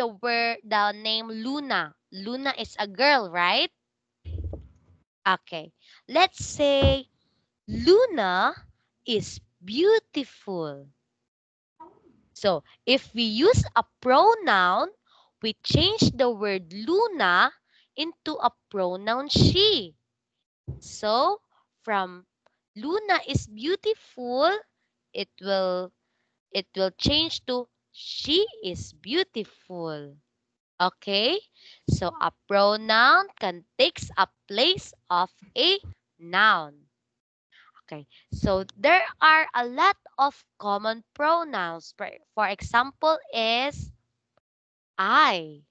the name Luna. Luna is a girl, right? Okay. Let's say Luna is beautiful. So, if we use a pronoun, we change the word Luna into a pronoun she. So, from Luna is beautiful, it will change to she is beautiful. Okay? So a pronoun can takes a place of a noun. Okay. So there are a lot of common pronouns. For example is I.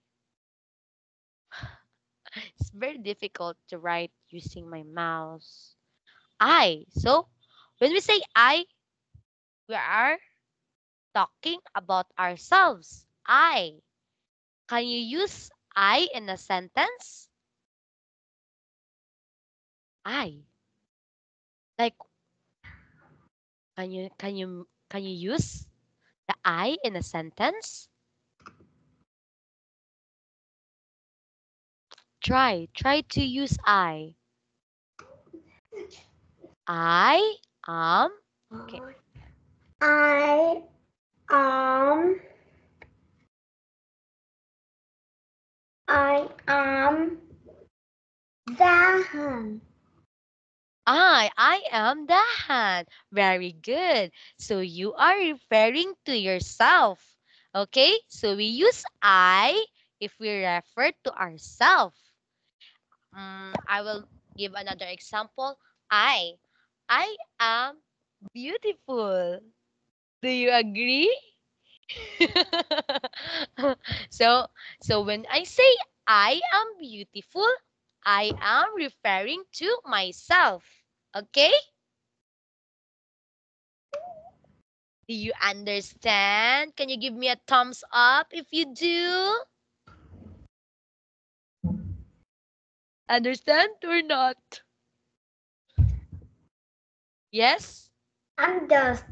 It's very difficult to write using my mouse. I. So when we say I, we are talking about ourselves. I. Can you use I in a sentence? I. Like, can you use the I in a sentence? Try to use I. I am. Okay. I am Dahan. I am Dahan. Very good. So you are referring to yourself. Okay? So we use I if we refer to ourselves. I will give another example. I am beautiful. Do you agree? so when I say I am beautiful, I am referring to myself. Okay? Do you understand? Can you give me a thumbs up if you do? Understand or not? Yes? Understand.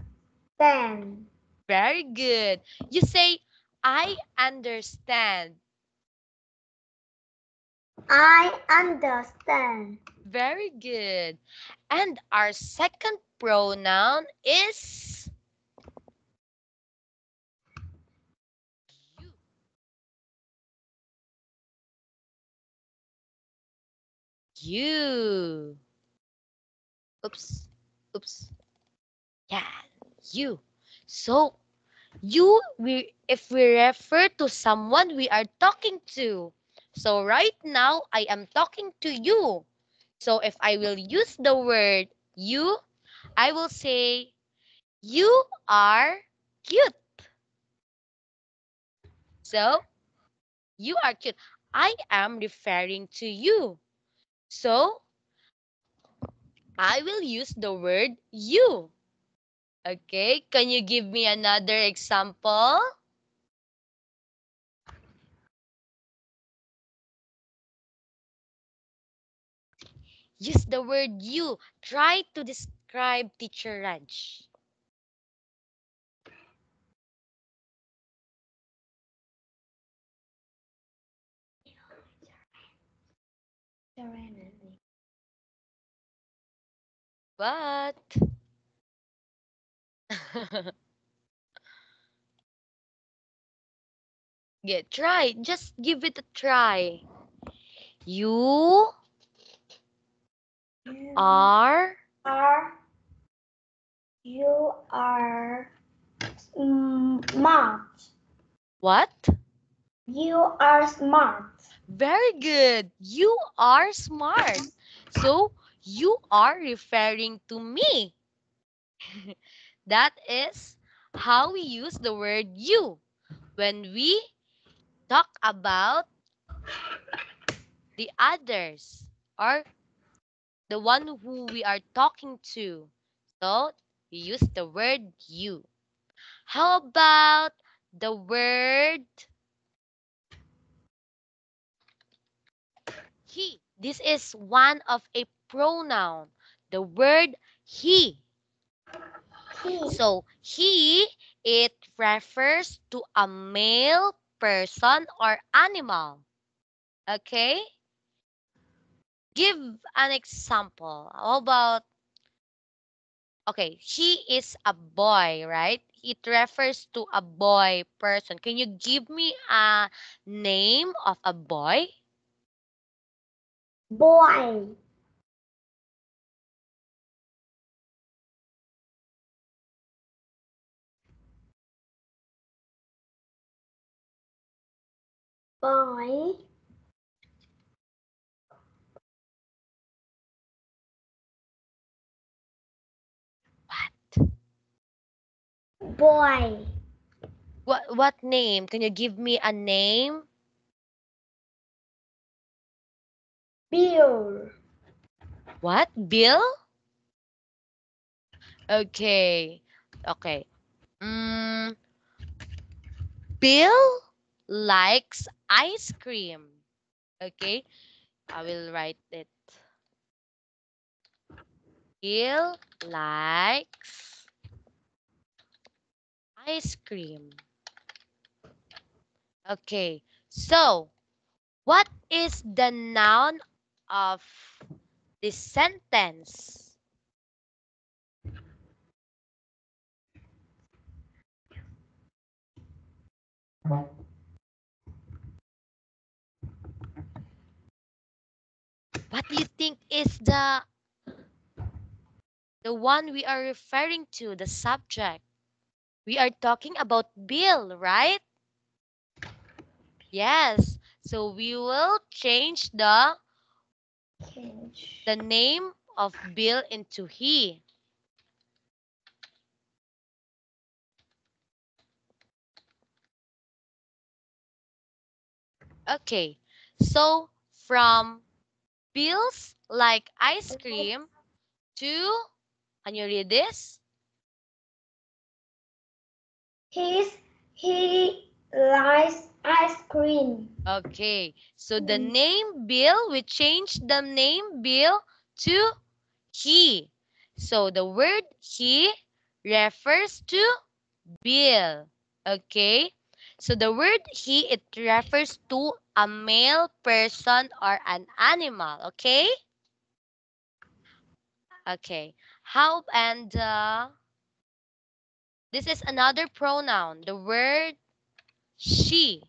Very good. You say, I understand. I understand. Very good. And our second pronoun is you. You. Oops. Oops. Yeah, you. So, if we refer to someone we are talking to. So, right now, I am talking to you. So, if I will use the word you, I will say, you are cute. So, you are cute. I am referring to you. So, I will use the word you. Okay, can you give me another example? Use the word you. Try to describe Teacher Raj. What? Yeah, try. Just give it a try. You You are are you are smart. what? You are smart. Very good. You are smart. So, you are referring to me. That is how we use the word you when we talk about the others or the one who we are talking to. So, we use the word you. How about the word he? This is one of a pronoun. The word he. He So, he, it refers to a male person, or animal. Okay? Give an example. How about, okay, he is a boy, right? It refers to a boy person. Can you give me a name of a boy? Boy. Boy. What? Boy. What name? Can you give me a name? Bill. What? Bill? Okay. Okay. Mm, Bill likes ice cream. Okay. I will write it. Bill likes ice cream. Okay. So, what is the noun of this sentence? What do you think is the one we are referring to, the subject? We are talking about Bill, right? Yes. So we will change the name of Bill into he. Okay. So from Bill's like ice cream to, can you read this? He likes ice cream. Okay. So the name Bill, we change the name Bill to he. So the word he refers to Bill. Okay? So the word he, it refers to a male person or an animal. Okay? Okay. How, and this is another pronoun, the word she.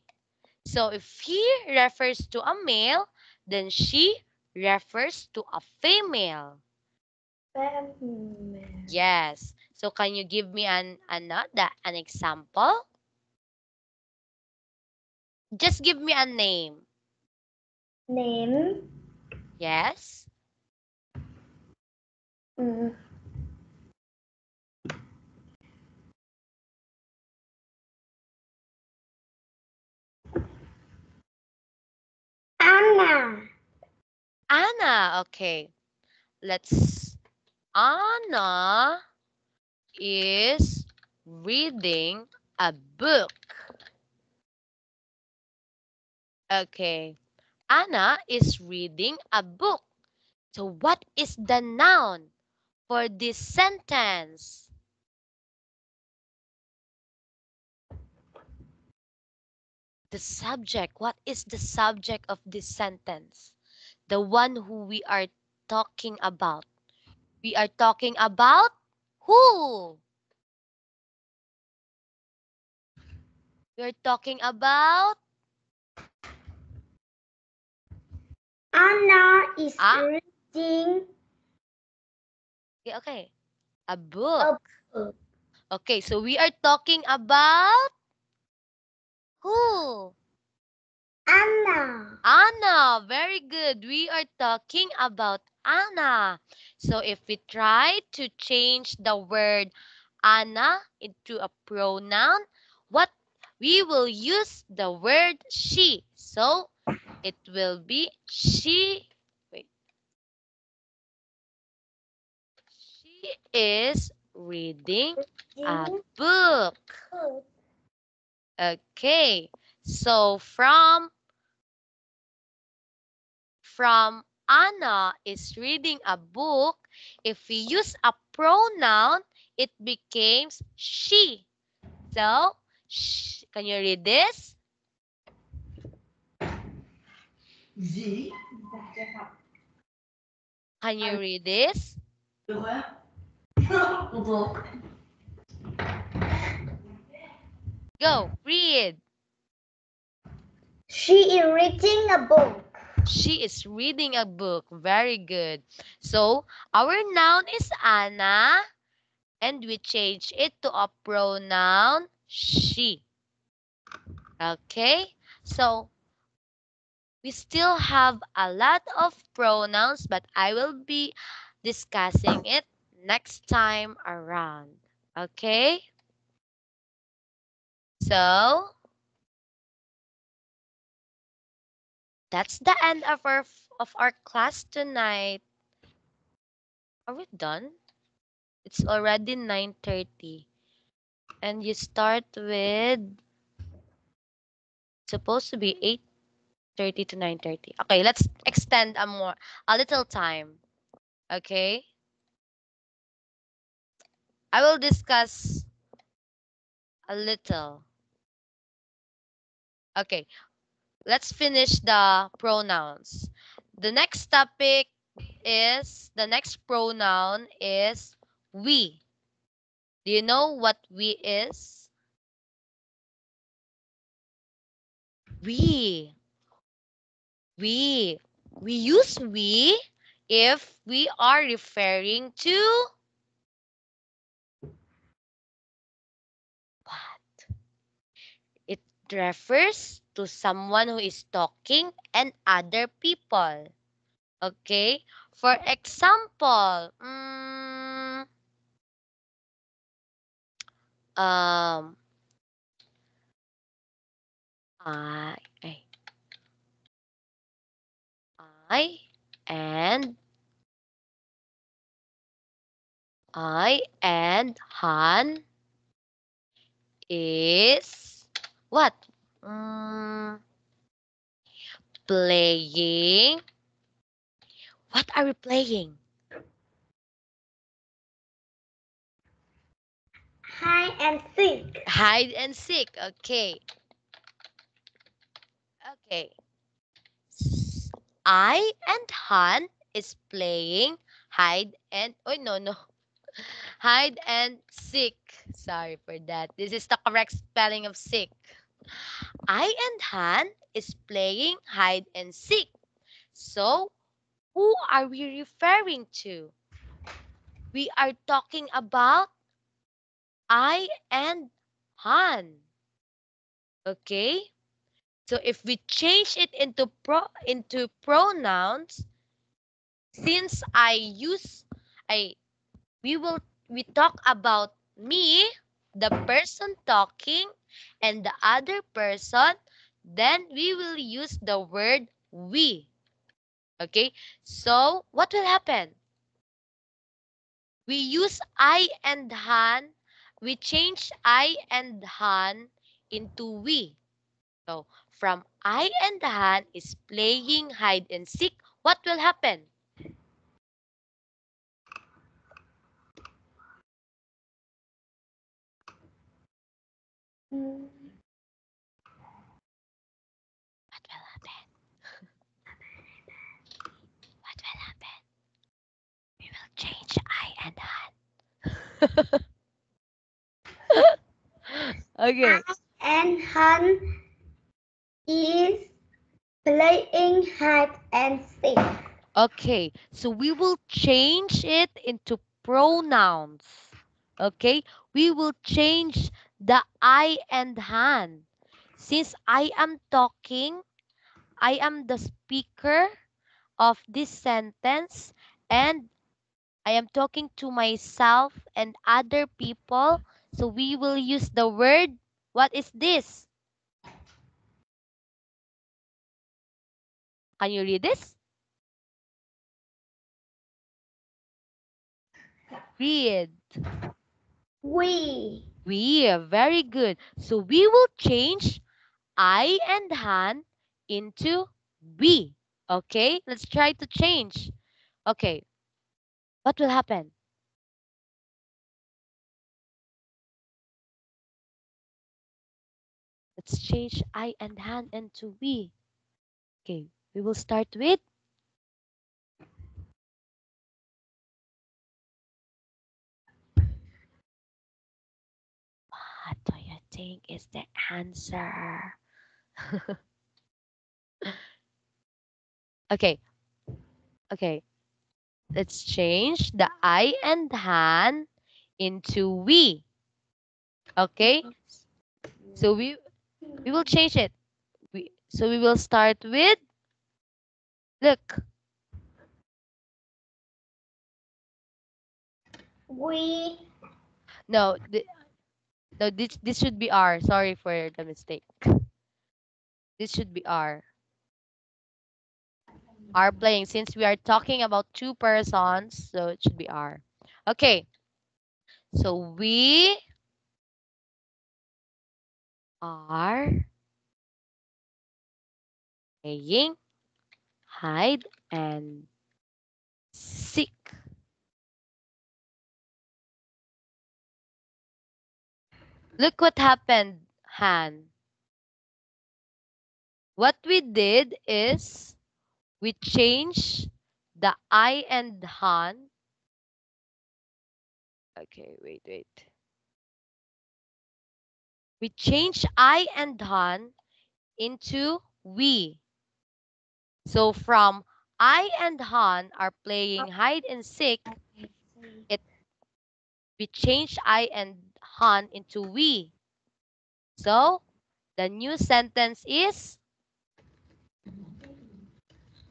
So if he refers to a male, then she refers to a female. Yes. So can you give me an example? Just give me a name. Name. Yes. Mm. Anna. Anna. Okay. Let's. Anna is reading a book. Okay. Anna is reading a book. So what is the noun for this sentence? The subject. What is the subject of this sentence? The one who we are talking about. We are talking about who? We're talking about Anna is ah, reading okay, okay. A a book. book. Okay, so we are talking about who? Anna. Anna. Very good. We are talking about Anna. So if we try to change the word Anna into a pronoun, what we will use the word she. So it will be she. Wait. She is reading a Reading book. book. Okay. So from Anna is reading a book, if we use a pronoun, it becomes she. So, can you read this? Can you read this? Go, read. She is reading a book. She is reading a book. Very good. So, our noun is Anna, and we change it to a pronoun she. Okay? So, we still have a lot of pronouns, but I will be discussing it next time around. Okay? So, that's the end of our class tonight. Are we done? It's already 9:30. And you start with supposed to be 8:30 to 9:30. Okay, let's extend a little time. Okay? I will discuss a little. Okay, let's finish the pronouns. The next topic is the next pronoun is we. Do you know what we is? We. We. We use we if we are referring to what? It refers to someone who is talking and other people. Okay? For example, um, I, I, I, and I and Han is what? Mm, playing. What are we playing? Hide and seek. Hide and seek. Okay. Okay. I and Han is playing hide and oh no. Hide and seek. Sorry for that. This is the correct spelling of seek. I and Han is playing hide and seek. So, who are we referring to? We are talking about I and Han. Okay? So if we change it into pronouns, since I we talk about me, the person talking, and the other person, then we will use the word we. Okay? So what will happen? We use I and Han. We change I and Han into we. So from I and Han is playing hide and seek. What will happen? Mm. What will happen? What will happen? We will change I and Han. Okay. And Han is playing hide and seek. Okay. So we will change it into pronouns. Okay. We will change the I and Han. Since I am talking, I am the speaker of this sentence, and I am talking to myself and other people. So we will use the word. What is this? Can you read this? Read. We. We. Very good. So we will change I and Han into we. Okay? Let's try to change. Okay. What will happen? Let's change I and Han into we. Okay. We will start with what do you think is the answer? Okay, okay. Let's change the I and Han into we. Okay? So we will change it. So we will start with look. We. No, no, this should be R. Sorry for the mistake. This should be R. R playing since we are talking about two persons, so it should be R. Okay. So we are playing hide and seek. Look what happened, Han. What we did is we changed the I and Han. Okay, wait. We changed I and Han into we. So from I and Han are playing hide and seek, it we changed I and Han into we. So the new sentence is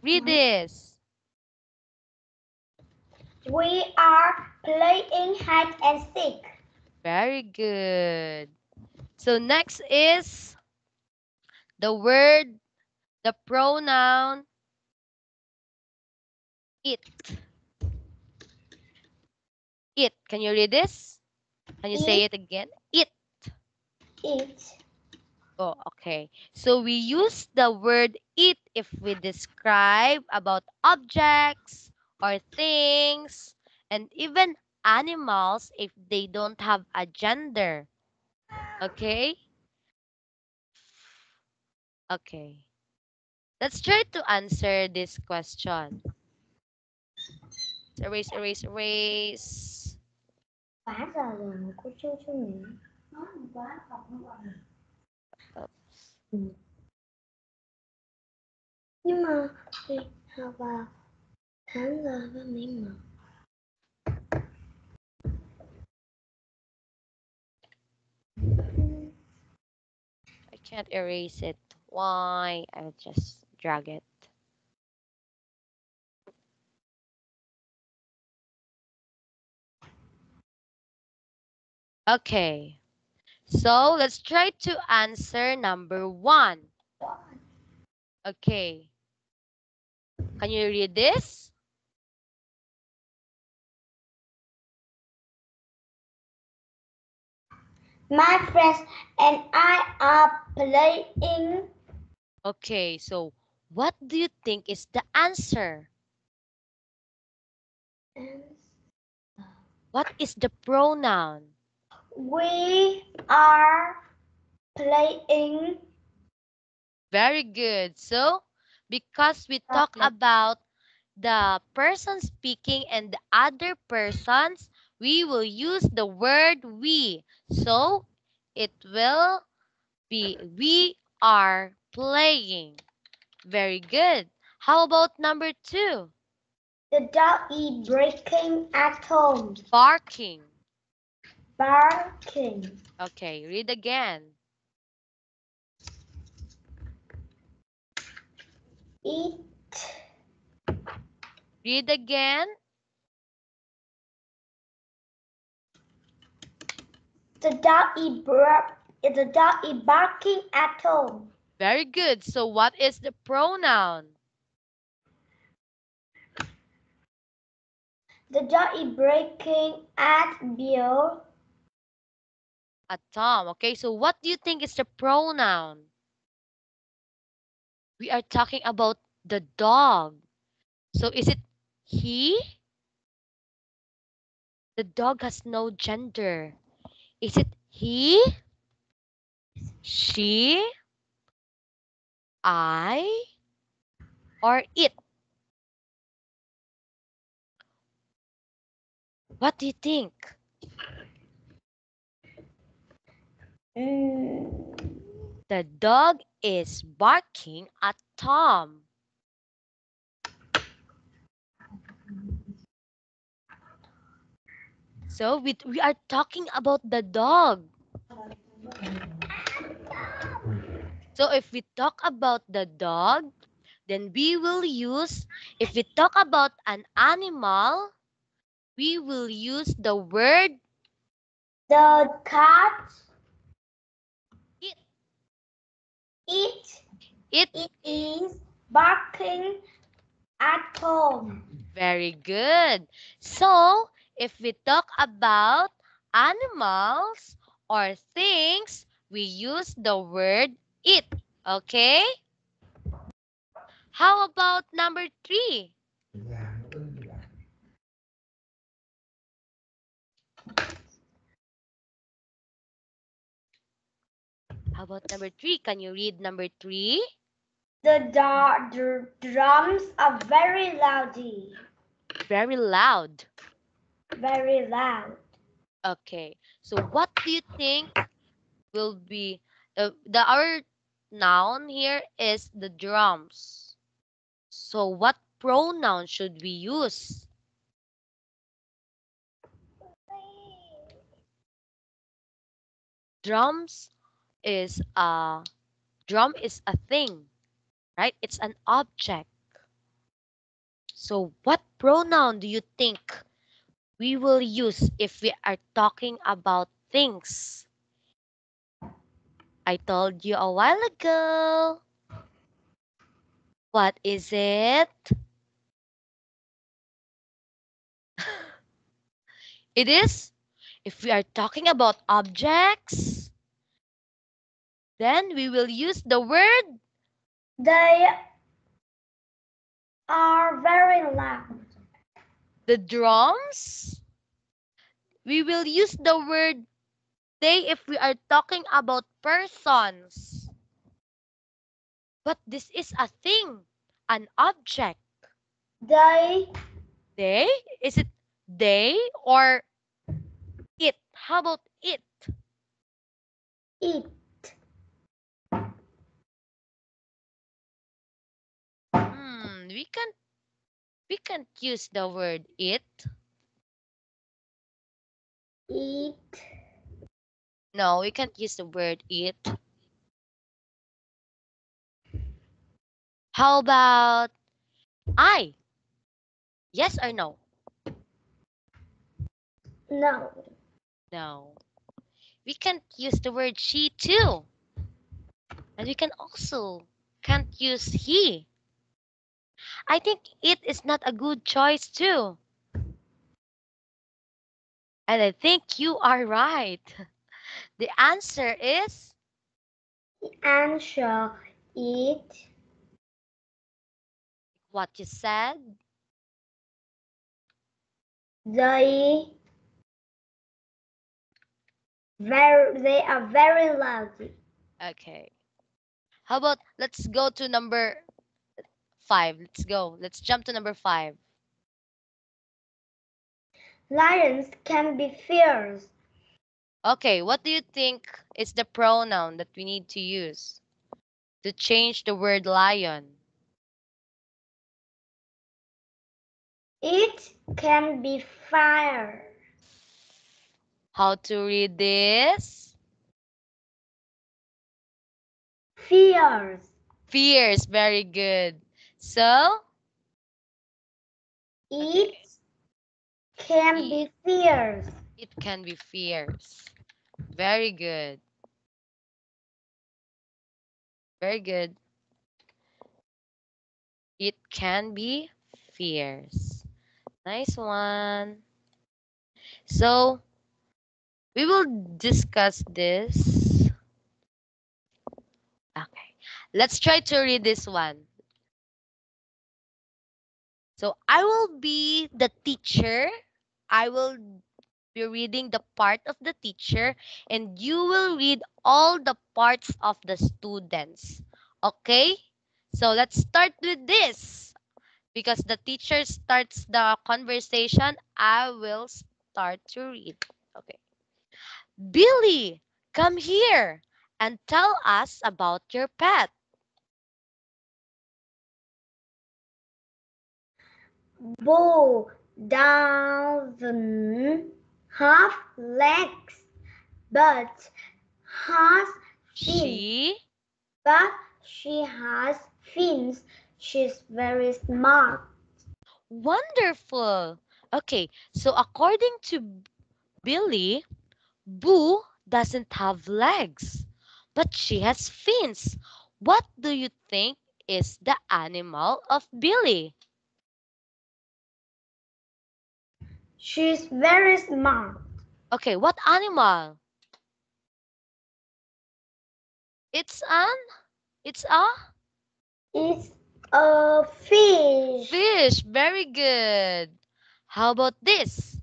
read this. We are playing hide and seek. Very good. So next is the word, the pronoun it. It. Can you read this? Can you say it again? It. It. Oh, okay. So we use the word it if we describe about objects or things and even animals if they don't have a gender. Okay? Okay. Let's try to answer this question. Erase. Quá giờ rồi mà cô chưa chưa nghỉ. Quá học nó gọi là. Nhưng mà thì học vào tháng giờ với mình mà. I can't erase it. Why? I'll just drag it. Okay. So let's try to answer number 1. Okay. Can you read this? My friends and I are playing. Okay, so what do you think is the answer? What is the pronoun? We are playing. Very good. So, because we talk about the person speaking and the other persons, we will use the word we. So, it will be we are playing. Very good. How about number 2? The dog is breaking at home. Barking. Barking. Okay, read again. Eat. Read again. The dog is barking at home. Very good. So what is the pronoun? The dog is barking at Bill. At Tom. Okay, so what do you think is the pronoun? We are talking about the dog. So is it he? The dog has no gender. Is it he? She? I? or it? What do you think? The dog is barking at Tom. So we are talking about the dog. So if we talk about the dog, then we will use, if we talk about an animal, we will use the word The cat. it. It. It. It is barking at Tom. Very good. So if we talk about animals or things, we use the word it. Okay? How about number 3? How about number 3? Can you read number 3? The drums are very loudy. Very loud. Very loud. Okay. So what do you think will be our noun here is the drums. So what pronoun should we use? Drums is a drum is a thing, right? It's an object. So what pronoun do you think we will use if we are talking about things? I told you a while ago. What is it? It is, if we are talking about objects, then we will use the word They are very loud. the drums. We will use the word they if we are talking about persons. But this is a thing, an object. They. They? Is it they or it? How about it? It. We can't use the word it. It. No, we can't use the word it. How about I? Yes or no? No. No. We can't use the word she too. And we can also can't use he. I think it is not a good choice too. And I think you are right. The answer is The answer. It. what you said. They are very loud. Okay. How about let's go to number 5. Let's go. Let's jump to number 5. Lions can be fierce. Okay, what do you think is the pronoun that we need to use to change the word lion? It can be fire. How to read this? Fierce. Fierce, very good. So, It can be fierce. it can be fierce. Very good. Very good. It can be fierce. Nice one. So, we will discuss this. Okay. Let's try to read this one. So, I will be the teacher. I will be reading the part of the teacher, and you will read all the parts of the students. Okay? So let's start with this. Because the teacher starts the conversation, I will start to read. Okay. Billy, come here and tell us about your pet. Boo doesn't have legs, but has fins. She, But she has fins. She's very smart. wonderful. Okay, so according to Billy, Boo doesn't have legs, but she has fins. What do you think is the animal of Billy? She's very smart. Okay, what animal? It's an, it's a It's a fish. fish. Very good. How about this?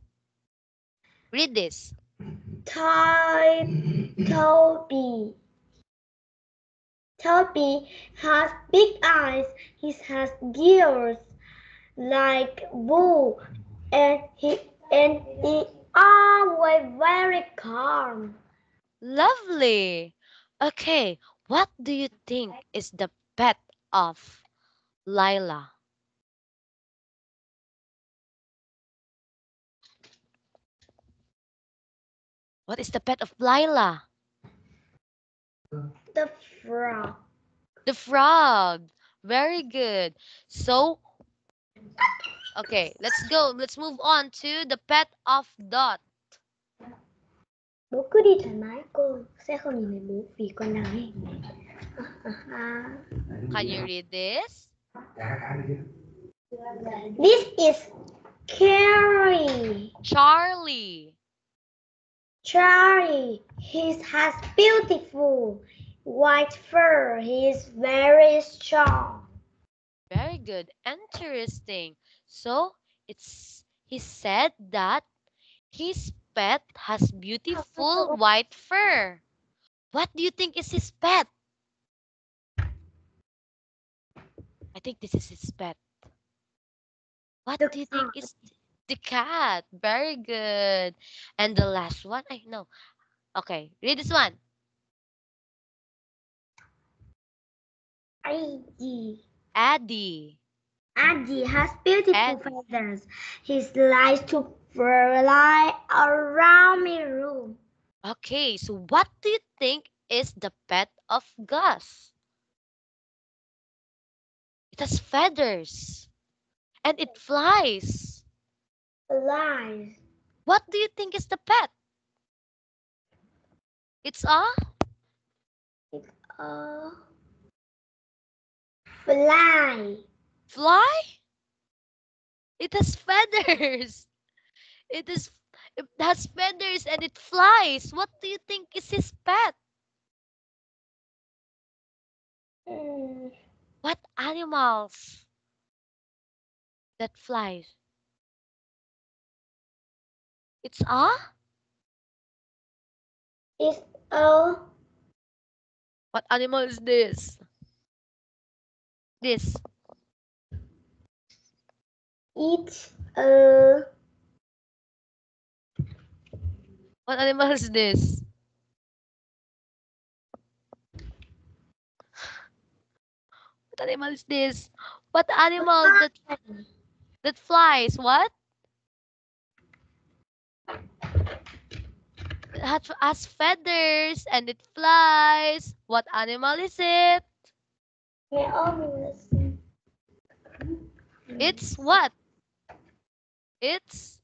Read this. Type Toby. Toby has big eyes. He has ears like Boo, and he always very calm. Lovely. Okay, what do you think is the pet of Lila? What is the pet of Lila? The frog. The frog. Very good. So, okay, let's go. Let's move on to the pet of Dot. Bố cứ đi thoải mái, cô sẽ không nhìn thấy bố vì con nào hết. Can you read this? This is Carrie. Charlie. Charlie, he has beautiful white fur. He is very strong. Very good. Interesting. So, he said that his pet has beautiful white fur. What do you think is his pet? I think this is his pet. What The do you think is the cat? Very good. And the last one, I know. Okay, read this one. Eddie. Addie. Eddie has beautiful Addie. feathers. He likes to fly around my room. Okay, so what do you think is the pet of Gus? It has feathers and it flies. Flies. What do you think is the pet? It's a Uh, fly. fly? It has feathers. It is it has feathers and it flies. What do you think is his pet? Mm, What animals that flies? It's a it's a what animal is this? This. it's a What animal is this? What animal is this? What animal that flies? What? It has feathers and it flies. What animal is it? may always It's what? It's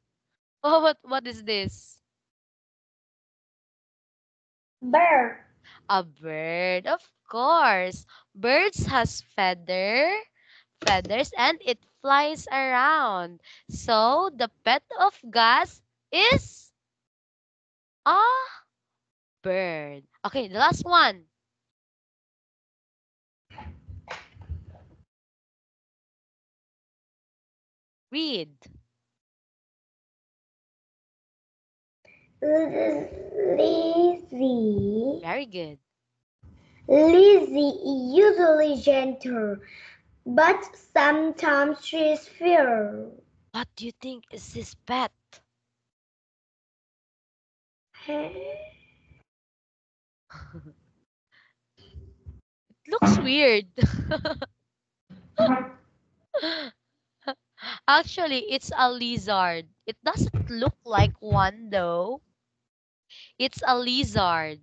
oh what is this? bird. A bird, of course. Birds has feathers and it flies around. So the pet of Gus is a bird. Okay, the last one. Read. Lizzie. Very good. Lizzie is usually gentle, but sometimes she is fierce. What do you think is this pet? It looks weird. Actually, it's a lizard. It doesn't look like one though. It's a lizard.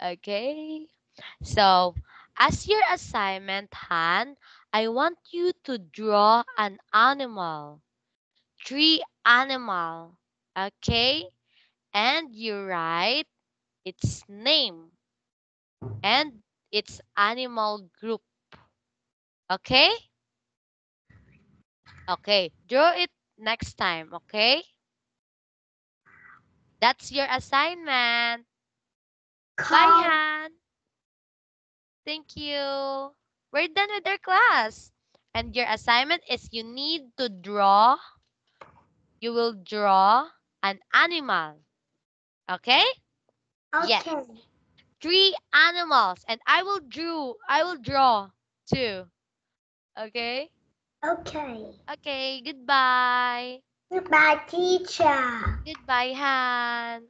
Okay? So, as your assignment, Han, I want you to draw an animal. 3 animal. Okay? And you write its name and its animal group. Okay? Okay. Draw it next time. Okay? That's your assignment. Bye, Call. Han. Thank you. We're done with our class. And your assignment is you will draw an animal. Okay? Yes. Okay. 3 animals. And I will draw 2. Okay? Okay. Okay, goodbye. Goodbye, teacher. Goodbye, Han.